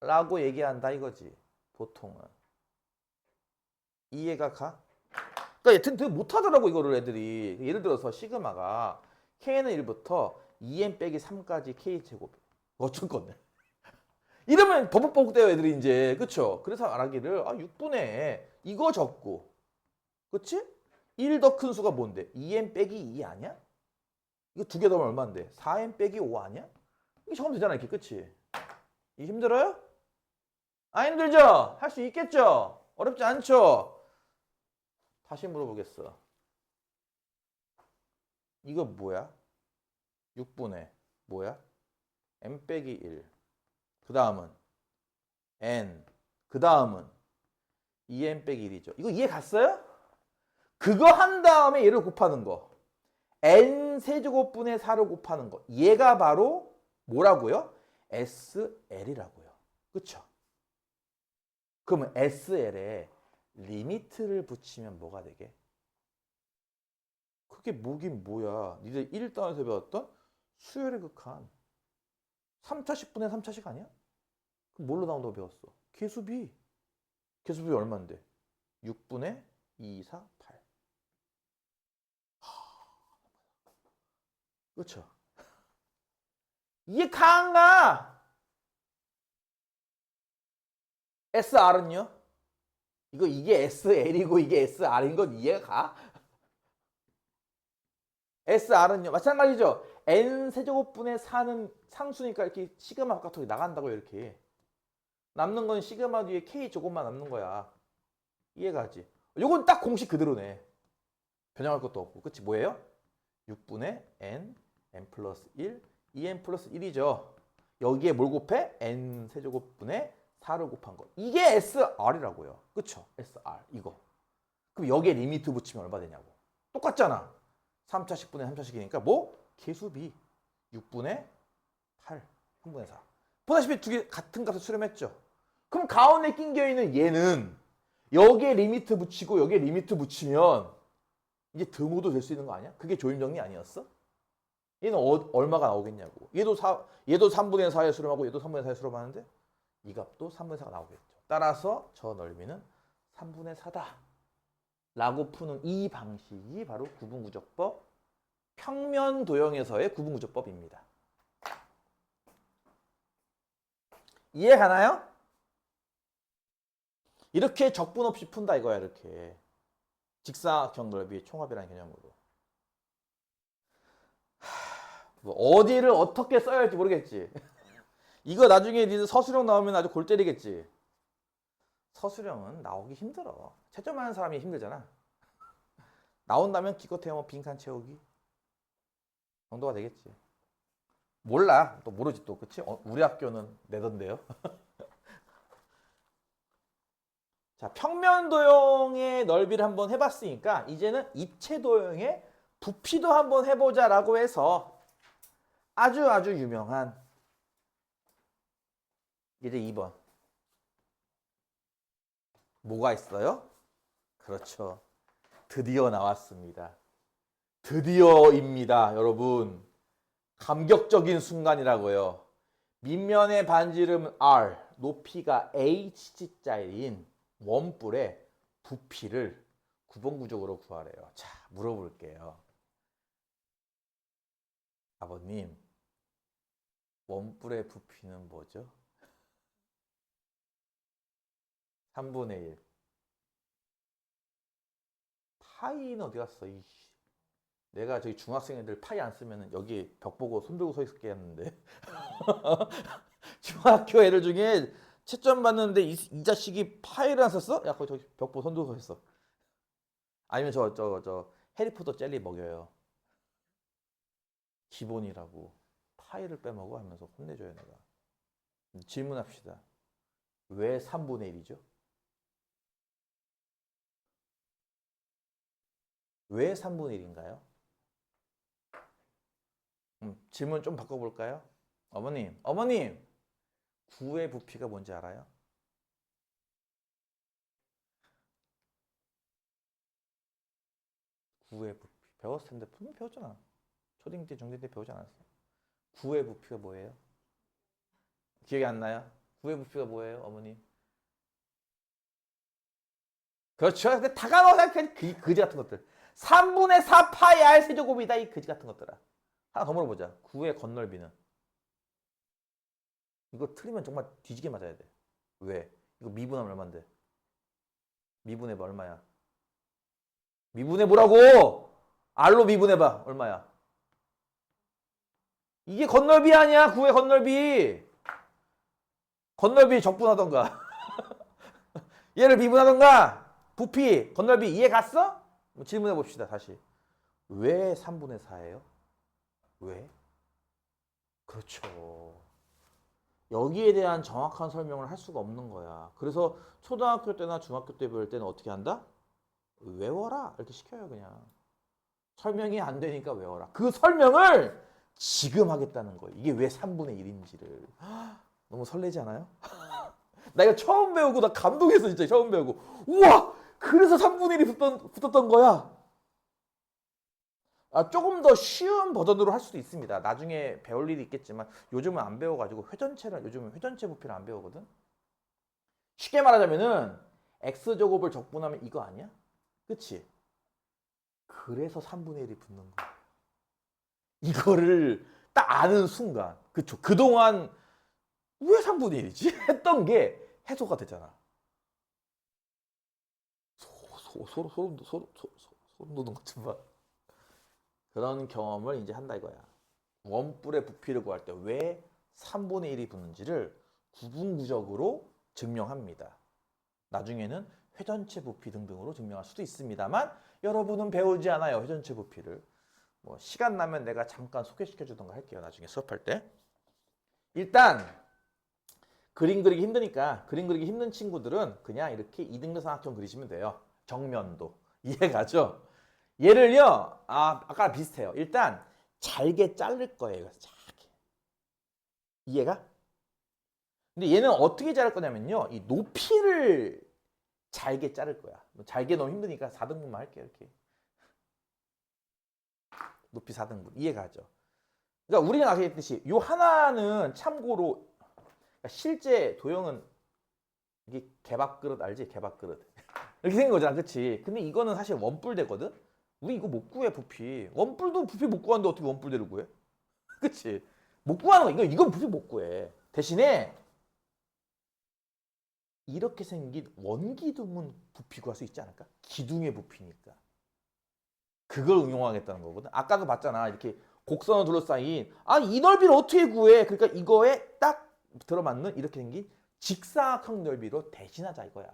라고 얘기한다 이거지. 보통은. 이해가 가? 그러니까 되게 못하더라고 이거를 애들이. 예를 들어서 시그마가 K는 1부터 2n 빼기 3까지 K제곱. 어쩔 건데. 이러면 버벅버벅대요 애들이 이제. 그쵸? 그래서 말하기를 6분의 이거 적고 그치? 1 더 큰 수가 뭔데? 2n 빼기 2 아니야? 이거 두 개 더하면 얼마인데? 4n 빼기 5 아니야? 이게 적으면 되잖아 이렇게. 그치? 이 힘들어요? 안 힘들죠? 할 수 있겠죠? 어렵지 않죠? 다시 물어보겠어. 이거 뭐야? 6분의 뭐야? n 빼기 1. 그 다음은 n. 그 다음은 2n 빼기 1이죠. 이거 이해 갔어요? 그거 한 다음에 얘를 곱하는 거. n 세제곱분의 4를 곱하는 거. 얘가 바로 뭐라고요? SL이라고요. 그쵸? 그러면 SL에 리미트를 붙이면 뭐가 되게? 그게 뭐긴 뭐야. 니들 1단에서 배웠던 수열의 극한. 3차식 분의 3차식 아니야? 그럼 뭘로 나온다고 배웠어? 계수비. 계수비 얼마인데? 6분의 2, 4, 8. 그렇죠? 이게 가안가? SR은요? 이게 SL이고 이게 SR인 건 이해가 가? SR은요? 마찬가지죠? n 세제곱분의 4는 상수니까 이렇게 시그마 바깥으로 나간다고 이렇게. 남는 건 시그마 뒤에 k 저것만 남는 거야. 이해가지? 요건 딱 공식 그대로네. 변형할 것도 없고. 그치? 뭐예요? 6분의 n 플러스 1, 2n 플러스 1이죠. 여기에 뭘 곱해? n 세제곱분의 4를 곱한 거. 이게 SR이라고요. 그쵸? SR 이거. 그럼 여기에 리미트 붙이면 얼마 되냐고. 똑같잖아. 3차식분의 3차식이니까 뭐? 계수비 6분의 8, 3분의 4. 보다시피 두 개 같은 값을 수렴했죠. 그럼 가운데 낑겨있는 얘는 여기에 리미트 붙이고 여기에 리미트 붙이면 이제 등호도 될 수 있는 거 아니야? 그게 조임정리 아니었어? 얘는 얼마가 나오겠냐고. 얘도 3분의 4에 수렴하고 얘도 3분의 4에 수렴하는데 이 값도 3분의 4가 나오겠죠. 따라서 저 넓이는 3분의 4다. 라고 푸는 이 방식이 바로 구분구조법 평면 도형에서의 구분구조법입니다. 이해 가나요? 이렇게 적분 없이 푼다 이거야. 이렇게 직사각형 넓이 총합이라는 개념으로. 뭐 어디를 어떻게 써야 할지 모르겠지. 이거 나중에 니들 서술형 나오면 아주 골 때리겠지. 서술형은 나오기 힘들어. 채점하는 사람이 힘들잖아. 나온다면 기껏해야 뭐 빈칸 채우기 정도가 되겠지. 몰라. 또 모르지 또. 그치? 우리 학교는 내던데요. 자, 평면 도형의 넓이를 한번 해봤으니까 이제는 입체 도형의 부피도 한번 해보자라고 해서 아주 유명한 이제 2번. 뭐가 있어요? 그렇죠. 드디어 나왔습니다. 드디어입니다, 여러분. 감격적인 순간이라고요. 밑면의 반지름 R, 높이가 H자인 원뿔의 부피를 구분구조로 구하래요. 자, 물어볼게요. 아버님, 원뿔의 부피는 뭐죠? 3분의 1. 파이는 어디 갔어? 내가 저기 중학생 애들 파이 안 쓰면 여기 벽 보고 손 들고 서 있을게 했는데. 중학교 애들 중에 채점 받는데 이 자식이 파이를 안 썼어? 야, 거기 저기 벽 보고 손 들고 서 있어. 아니면 저 해리포터 젤리 먹여요. 기본이라고. 파이를 빼먹어 하면서 혼내줘요, 내가. 질문합시다. 왜 3분의 1이죠? 왜 3분의 1인가요? 질문 좀 바꿔볼까요? 어머님, 9의 부피가 뭔지 알아요? 9의 부피. 배웠을 텐데, 분명 배웠잖아. 초딩 때, 중딩 때 배우지 않았어? 9의 부피가 뭐예요? 기억이 안 나요? 9의 부피가 뭐예요, 어머님? 그렇죠. 근데 다가가서 생각해. 그지 같은 것들. 3분의 4 파이 r 세제곱이다. 이 그지 같은 것들아. 하나 더 물어보자. 9의 건널비는? 이거 틀리면 정말 뒤지게 맞아야 돼. 왜? 이거 미분하면 얼만데? 미분해봐. 얼마야? 미분해보라고! r로 미분해봐. 얼마야? 이게 건널비 아니야. 9의 건널비. 건널비 적분하던가. 얘를 미분하던가. 부피, 건널비 이해 갔어? 질문해 봅시다. 다시. 왜 3분의 4예요? 왜? 그렇죠. 여기에 대한 정확한 설명을 할 수가 없는 거야. 그래서 초등학교 때나 중학교 때 배울 때는 어떻게 한다? 외워라. 이렇게 시켜요, 그냥. 설명이 안 되니까 외워라. 그 설명을 지금 하겠다는 거예요. 이게 왜 3분의 1인지를. 너무 설레지 않아요? 나 이거 처음 배우고 나 감동했어, 진짜. 처음 배우고. 우와! 그래서 3분의 1이 붙었던 거야. 조금 더 쉬운 버전으로 할 수도 있습니다. 나중에 배울 일이 있겠지만 요즘은 안 배워가지고 요즘은 회전체 부피를 안 배우거든. 쉽게 말하자면은 x제곱을 적분하면 이거 아니야? 그치? 그래서 3분의 1이 붙는 거야. 이거를 딱 아는 순간, 그쵸? 그동안 왜 3분의 1이지? 했던 게 해소가 되잖아. 소름 돋는 것 좀 봐. 그런 경험을 이제 한다 이거야. 원뿔의 부피를 구할 때 왜 3분의 1이 붙는지를 구분구적으로 증명합니다. 나중에는 회전체 부피 등등으로 증명할 수도 있습니다만 여러분은 배우지 않아요. 회전체 부피를. 뭐 시간 나면 내가 잠깐 소개시켜 주던가 할게요. 나중에 수업할 때. 일단 그림 그리기 힘드니까 그림 그리기 힘든 친구들은 그냥 이렇게 이등변 삼각형 그리시면 돼요. 정면도. 이해가죠? 얘를요. 아까랑 비슷해요. 일단 잘게 자를 거예요. 잘게. 이해가? 근데 얘는 어떻게 자를 거냐면요. 이 높이를 잘게 자를 거야. 잘게 너무 힘드니까 4등분만 할게요. 이렇게. 높이 4등분. 이해가죠? 그러니까 우리가 아까 했듯이 요 하나는 참고로 그러니까 실제 도형은 이게 개밥그릇 알지? 개밥그릇. 이렇게 생긴 거잖아. 그치? 근데 이거는 사실 원뿔대거든? 우리 이거 못 구해 부피. 원뿔도 부피 못 구하는데 어떻게 원뿔대를 구해? 그치? 못 구하는 거 이건 부피 못 구해. 대신에 이렇게 생긴 원기둥은 부피 구할 수 있지 않을까? 기둥의 부피니까. 그걸 응용하겠다는 거거든. 아까도 봤잖아. 이렇게 곡선으로 둘러싸인 이 넓이를 어떻게 구해? 그러니까 이거에 딱 들어맞는 이렇게 생긴 직사각형 넓이로 대신하자 이거야.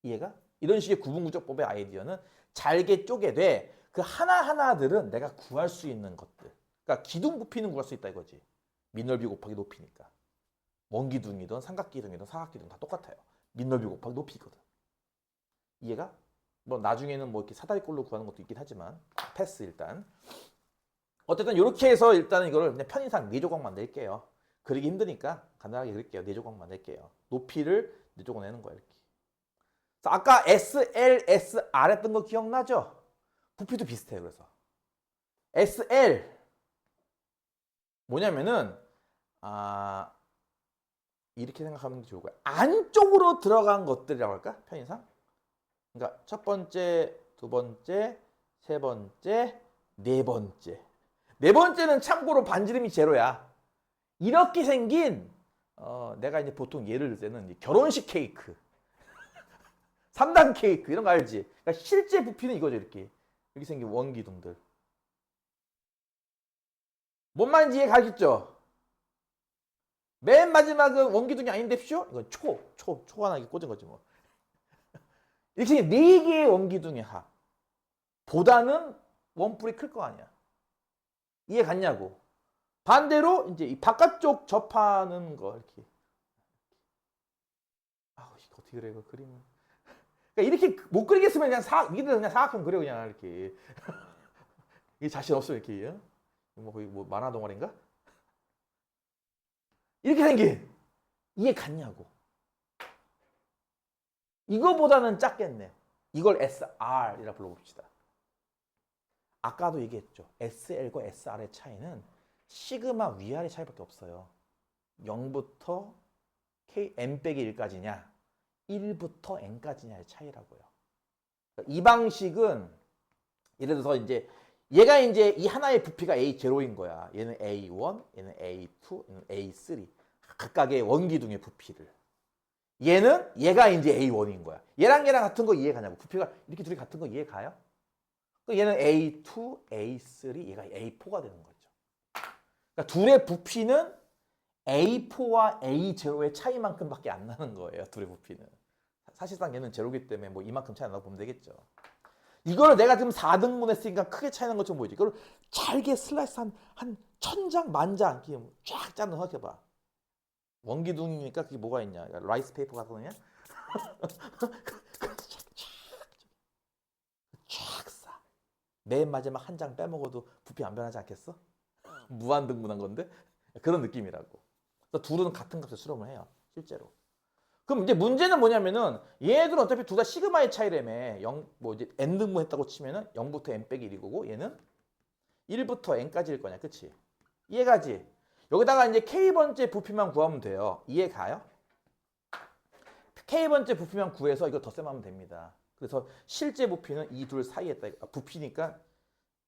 이해가? 이런 식의 구분구조법의 아이디어는 잘게 쪼개되 그 하나하나들은 내가 구할 수 있는 것들. 그러니까 기둥 부피는 구할 수 있다 이거지. 밑넓이 곱하기 높이니까. 원기둥이든 삼각기둥이든 사각기둥 다 똑같아요. 밑넓이 곱하기 높이거든. 이해가? 뭐 나중에는 뭐 이렇게 사다리꼴로 구하는 것도 있긴 하지만 패스 일단. 어쨌든 이렇게 해서 일단은 이거를 그냥 편의상 4조각만 낼게요. 그리기 힘드니까 간단하게 그릴게요. 4조각만 낼게요. 높이를 4조각 내는 거야 이렇게. 아까 SL, SR 했던 거 기억나죠? 부피도 비슷해요. 그래서 SL 뭐냐면은 이렇게 생각하면 좋을 거야. 안쪽으로 들어간 것들이라고 할까? 편의상. 그러니까 첫 번째, 두 번째, 세 번째, 네 번째. 네 번째는 참고로 반지름이 제로야. 이렇게 생긴 내가 이제 보통 예를 들 때는 결혼식 케이크, 3단 케이크 이런 거 알지? 그러니까 실제 부피는 이거죠. 이렇게 생긴 원기둥들. 뭔 말인지 이해 가겠죠? 맨 마지막은 원기둥이 아닌데쇼? 이건 초간하게 꽂은 거지 뭐. 이렇게 4개의 원기둥의 합 보다는 원뿔이 클 거 아니야. 이해 갔냐고. 반대로 이제 이 바깥쪽 접하는 거 이렇게. 이거 어떻게 그래 이거 그림은. 그러니까 이렇게 못 그리겠으면 그냥 니들 그냥 사각형 그려 그냥 이렇게. 이 자신 없어 이렇게. 뭐 거기 뭐 만화 동아리인가? 이렇게 생긴. 이해 갔냐고. 이거보다는 작겠네. 이걸 SR이라 불러봅시다. 아까도 얘기했죠. SL과 SR의 차이는 시그마 위아래 차이밖에 없어요. 0부터 n-1까지냐 1부터 n까지냐의 차이라고요. 이 방식은 예를 들어서 이제 얘가 이제 이 하나의 부피가 A0인 거야. 얘는 A1, 얘는 A2, 얘는 A3. 각각의 원기둥의 부피를. 얘가 이제 A1인 거야. 얘랑 같은 거 이해 가냐고. 부피가 이렇게 둘이 같은 거 이해 가요? 얘는 A2, A3, 얘가 A4가 되는 거죠. 그러니까 둘의 부피는 A4와 A0의 차이만큼밖에 안 나는 거예요. 둘의 부피는. 사실상 얘는 제로기 때문에 뭐 이만큼 차이 나고 보면 되겠죠. 이걸 내가 지금 4등분 했으니까 크게 차이 난 것처럼 보이지. 이걸 잘게 슬라이스 한 1000장, 만장 쫙 짜는 거 생각해봐. 원기둥이니까 그게 뭐가 있냐. 라이스 페이퍼 같은 거냐? 쫙 싸. 맨 마지막 한 장 빼먹어도 부피 안 변하지 않겠어? 무한 등분한 건데? 그런 느낌이라고. 그래서 둘은 같은 값을 수렴을 해요. 실제로. 그럼 이제 문제는 뭐냐면은 얘들은 어차피 둘 다 시그마의 차이라며. 이제 n 등분했다고 치면은 0부터 n 빼기 1이고 얘는 1부터 n까지일 거냐. 그치? 이해가지? 여기다가 이제 k번째 부피만 구하면 돼요. 이해 가요? k번째 부피만 구해서 이거 덧셈하면 됩니다. 그래서 실제 부피는 이 둘 사이에 있다. 부피니까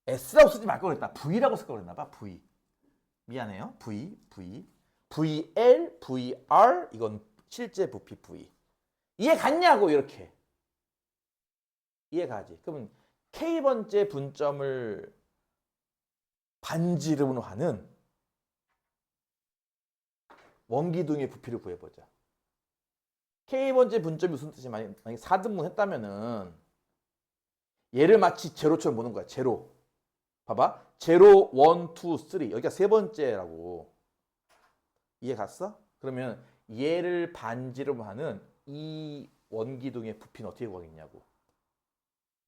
S라고 쓰지 말 걸 그랬다. V라고 쓸 걸 그랬나 봐. V. 미안해요. V. VL, VR 이건 실제 부피 V. 이해 갔냐고 이렇게. 이해 가지? 그러면 k번째 분점을 반지름으로 하는 원기둥의 부피를 구해보자. K번째 분점이 무슨 뜻이 만약에 4등분 했다면은 얘를 마치 제로처럼 보는 거야. 제로. 봐봐. 제로, 원, 투, 쓰리. 여기가 세 번째라고. 이해 갔어? 그러면 얘를 반지름으로 하는 이 원기둥의 부피는 어떻게 구하겠냐고.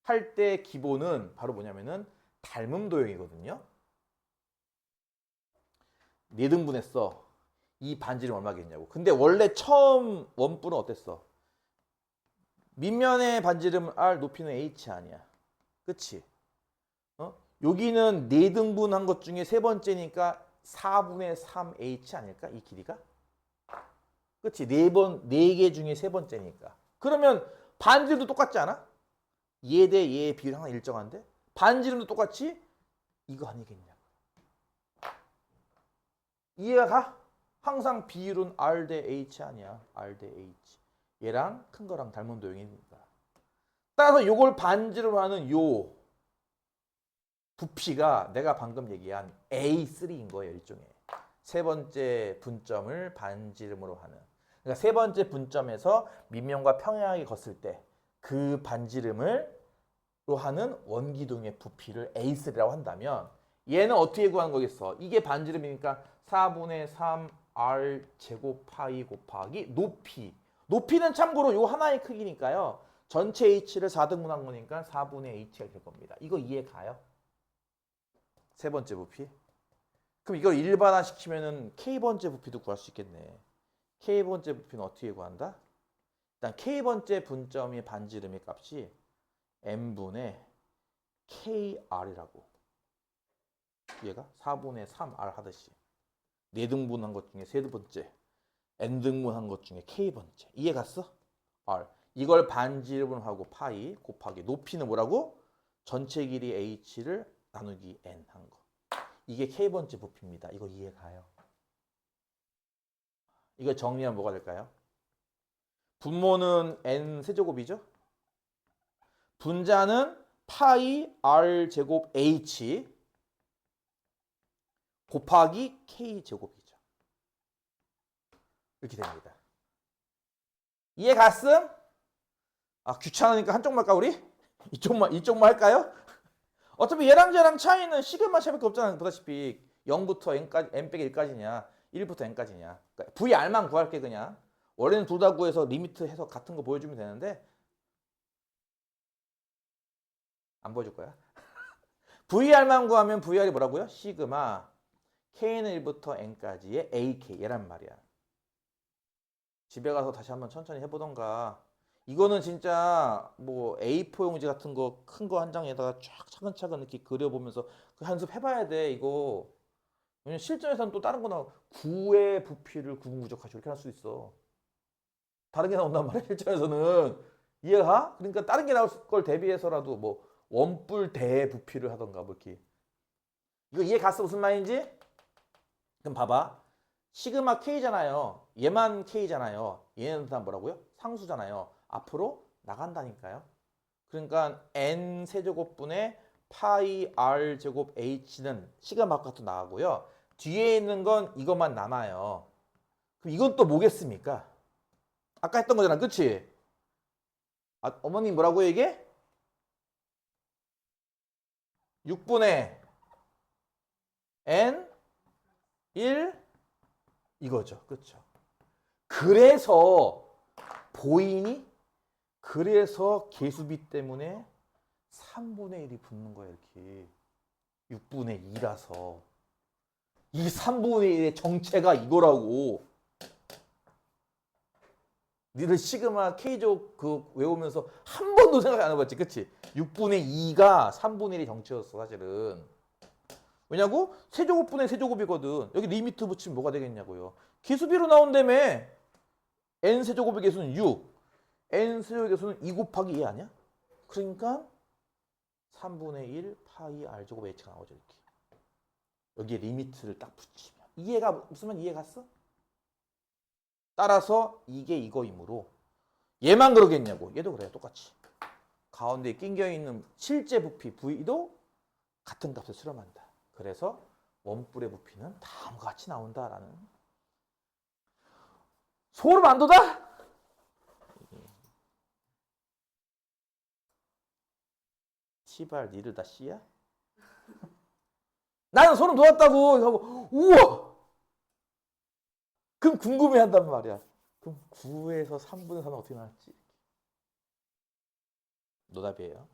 할 때 기본은 바로 뭐냐면은 닮음 도형이거든요. 4등분 했어. 이 반지름 얼마겠냐고. 근데 원래 처음 원뿔은 어땠어? 밑면의 반지름 R, 높이는 H 아니야. 그치? 여기는 4등분 한 것 중에 세 번째니까 4분의 3H 아닐까? 이 길이가? 그치? 4개 중에 세 번째니까. 그러면 반지름도 똑같지 않아? 얘 대 얘의 비율이 항상 일정한데? 반지름도 똑같이? 이거 아니겠냐. 이해가 가? 항상 비율은 R 대 H 아니야. R 대 H. 얘랑 큰 거랑 닮은 도형이니까. 따라서 이걸 반지름으로 하는 요 부피가 내가 방금 얘기한 A3인 거예요. 일종의. 세 번째 분점을 반지름으로 하는. 그러니까 세 번째 분점에서 밑면과 평행하게 걷을 때 그 반지름으로 하는 원기둥의 부피를 A3라고 한다면 얘는 어떻게 구하는 거겠어? 이게 반지름이니까 4분의 3 R 제곱 파이 곱하기 높이. 높이는 참고로 요 하나의 크기니까요. 전체 H를 4등분한 거니까 4분의 H가 될 겁니다. 이거 이해 가요? 세 번째 부피. 그럼 이걸 일반화시키면은 K번째 부피도 구할 수 있겠네. K번째 부피는 어떻게 구한다? 일단 K번째 분점의 반지름의 값이 n분의 KR이라고. 얘가 4분의 3R 하듯이. 4등분 한 것 중에 세 번째. n등분 한 것 중에 K번째. 이해 갔어? R. 이걸 반지름으로 하고 파이 곱하기 높이는 뭐라고? 전체 길이 H를 나누기 N 한 거. 이게 K번째 부피입니다. 이거 이해 가요? 이거 정리하면 뭐가 될까요? 분모는 N 세제곱이죠? 분자는 파이 R 제곱 H 곱하기 K 제곱이죠. 이렇게 됩니다. 이해 갔음? 아, 귀찮으니까 한쪽만 할까 우리? 이쪽만 할까요? 어차피 얘랑 쟤랑 차이는 시그마 샵밖에 없잖아. 보다시피 0부터 n까지 n 빼기 1까지냐 1부터 n까지냐. 그러니까 VR만 구할게 그냥. 원래는 둘 다 구해서 리미트 해서 같은 거 보여주면 되는데 안 보여줄 거야. VR만 구하면 VR이 뭐라고요? 시그마 K는 1부터 n까지의 AK 얘란 말이야. 집에 가서 다시 한번 천천히 해보던가. 이거는 진짜 뭐 A4 용지 같은 거 큰 거 한 장에다가 쫙 차근차근 이렇게 그려보면서 그 연습 해봐야 돼 이거. 왜냐면 실전에서는 또 다른 거 나와. 9의 부피를 구분구적하시고 이렇게 할 수 있어. 다른 게 나온단 말이야 실전에서는. 이해가? 그러니까 다른 게 나올 걸 대비해서라도 뭐 원뿔 대 부피를 하던가 뭐 이렇게. 이거 이해 갔어 무슨 말인지? 그럼 봐봐. 시그마 K잖아요. 얘만 K잖아요. 얘는 다 뭐라고요? 상수잖아요. 앞으로 나간다니까요. 그러니까 n 세제곱분의 파이 r 제곱 h는 시그마 바깥으로 나가고요. 뒤에 있는 건 이것만 남아요. 그럼 이건 또 뭐겠습니까? 아까 했던 거잖아. 그치? 아, 어머님 뭐라고 이게? 6분의 n 1 이거죠. 그렇죠? 그래서 보이니? 그래서 계수비 때문에 3분의 1이 붙는 거야 이렇게. 6분의 2라서. 이 3분의 1의 정체가 이거라고. 니들 시그마 K제곱 그 외우면서 한 번도 생각 안 해봤지. 그치? 6분의 2가 3분의 1의 정체였어 사실은. 왜냐고? 세제곱분의 세제곱이거든. 여기 리미트 붙이면 뭐가 되겠냐고요. 계수비로 나온다며. n세제곱의 계수는 6. n세제곱의 계수는 2 곱하기 2 아니야? 그러니까 3분의 1 파이 r제곱 h가 나오죠 이렇게. 여기에 리미트를 딱 붙이면. 이해가 무슨 이해 갔어? 따라서 이게 이거이므로 얘만 그러겠냐고. 얘도 그래요 똑같이. 가운데에 낑겨있는 실제 부피 V도 같은 값을 수렴한다. 그래서 원뿔의 부피는 다음과 같이 나온다라는. 소름 안 돋아? 시발 니를 다 씨야? 나는 소름 돋았다고 하고 우와! 그럼 궁금해한단 말이야. 그럼 9에서 3분의 4는 어떻게 나왔지? 노답이에요.